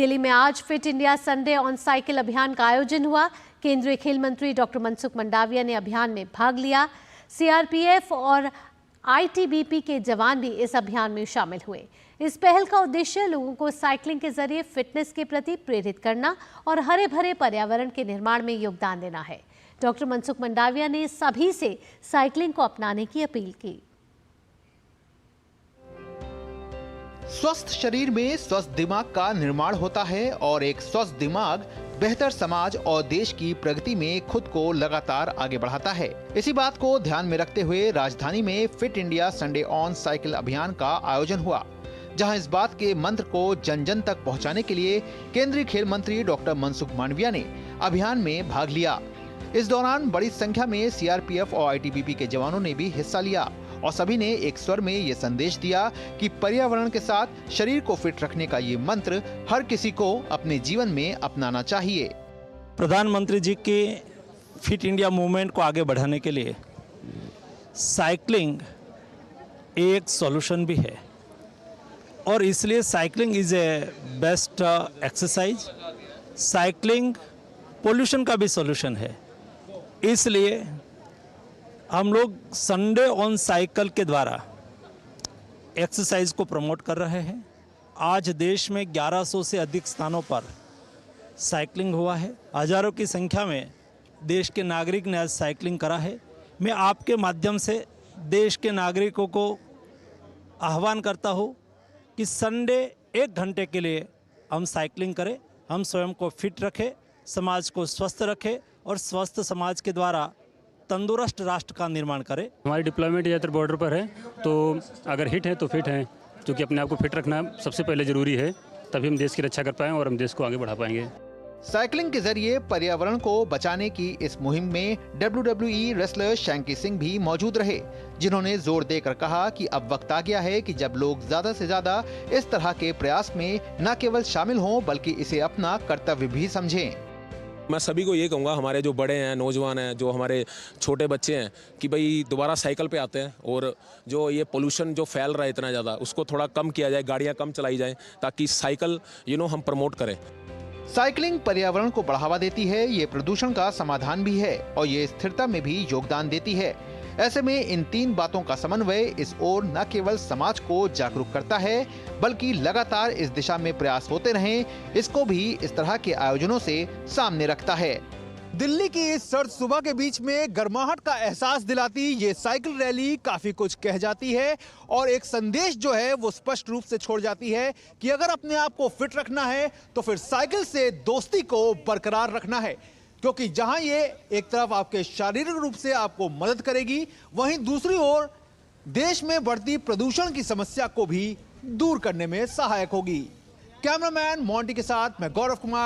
दिल्ली में आज fit India Sunday on cycle अभियान का आयोजन हुआ। केंद्रीय खेल मंत्री डॉक्टर मनसुख मंडाविया ने अभियान में भाग लिया। सीआरपीएफ और आईटीबीपी के जवान भी इस अभियान में शामिल हुए। इस पहल का उद्देश्य लोगों को साइकिलिंग के जरिए फिटनेस के प्रति प्रेरित करना और हरे भरे पर्यावरण के निर्माण में योगदान देना है। डॉक्टर मनसुख मंडाविया ने सभी से साइकिलिंग को अपनाने की अपील की। स्वस्थ शरीर में स्वस्थ दिमाग का निर्माण होता है और एक स्वस्थ दिमाग बेहतर समाज और देश की प्रगति में खुद को लगातार आगे बढ़ाता है। इसी बात को ध्यान में रखते हुए राजधानी में fit India Sunday on cycle अभियान का आयोजन हुआ, जहां इस बात के मंत्र को जन जन तक पहुंचाने के लिए केंद्रीय खेल मंत्री डॉक्टर मनसुख मांडविया ने अभियान में भाग लिया। इस दौरान बड़ी संख्या में सीआरपीएफ और आईटीबीपी के जवानों ने भी हिस्सा लिया और सभी ने एक स्वर में ये संदेश दिया कि पर्यावरण के साथ शरीर को फिट रखने का ये मंत्र हर किसी को अपने जीवन में अपनाना चाहिए। प्रधानमंत्री जी के फिट इंडिया मूवमेंट को आगे बढ़ाने के लिए साइकिलिंग एक सॉल्यूशन भी है और इसलिए cycling is a best exercise. Cycling pollution का भी सॉल्यूशन है, इसलिए हम लोग संडे ऑन साइकिल के द्वारा एक्सरसाइज को प्रमोट कर रहे हैं। आज देश में 1100 से अधिक स्थानों पर साइकिलिंग हुआ है। हजारों की संख्या में देश के नागरिक ने आज साइकिलिंग करा है। मैं आपके माध्यम से देश के नागरिकों को आह्वान करता हूँ कि संडे 1 घंटे के लिए हम साइकिलिंग करें, हम स्वयं को फिट रखें, समाज को स्वस्थ रखें और स्वस्थ समाज के द्वारा तंदुरुस्त राष्ट्र का निर्माण करें। हमारी डिप्लॉयमेंट ज़्यादातर बॉर्डर पर है, तो अगर हिट है तो फिट हैं, क्योंकि अपने आप को फिट रखना सबसे पहले ज़रूरी है, तभी हम देश की रक्षा कर पाएँ और हम देश को आगे बढ़ा पाएंगे। साइकिलिंग के जरिए पर्यावरण को बचाने की इस मुहिम में WWE रेसलर शैंकी सिंह भी मौजूद रहे, जिन्होंने जोर देकर कहा कि अब वक्त आ गया है कि जब लोग ज्यादा से ज्यादा इस तरह के प्रयास में न केवल शामिल हों बल्कि इसे अपना कर्तव्य भी समझें। मैं सभी को ये कहूँगा, हमारे जो बड़े हैं, नौजवान हैं, जो हमारे छोटे बच्चे हैं, कि भाई दोबारा साइकिल पे आते हैं और जो ये पोल्यूशन जो फैल रहा है इतना ज़्यादा, उसको थोड़ा कम किया जाए, गाड़ियाँ कम चलाई जाएं, ताकि साइकिल हम प्रमोट करें। साइकिलिंग पर्यावरण को बढ़ावा देती है, ये प्रदूषण का समाधान भी है और ये स्थिरता में भी योगदान देती है। ऐसे में इन 3 बातों का समन्वय इस ओर न केवल समाज को जागरूक करता है बल्कि लगातार इस दिशा में प्रयास होते रहें, इसको भी इस तरह के आयोजनों से सामने रखता है। दिल्ली की इस सर्द सुबह के बीच में गर्माहट का एहसास दिलाती ये साइकिल रैली काफी कुछ कह जाती है और एक संदेश जो है वो स्पष्ट रूप से छोड़ जाती है कि अगर अपने आप को फिट रखना है तो फिर साइकिल से दोस्ती को बरकरार रखना है, क्योंकि जहां ये एक तरफ आपके शारीरिक रूप से आपको मदद करेगी, वहीं दूसरी ओर देश में बढ़ती प्रदूषण की समस्या को भी दूर करने में सहायक होगी। कैमरामैन मोंटी के साथ मैं गौरव कुमार।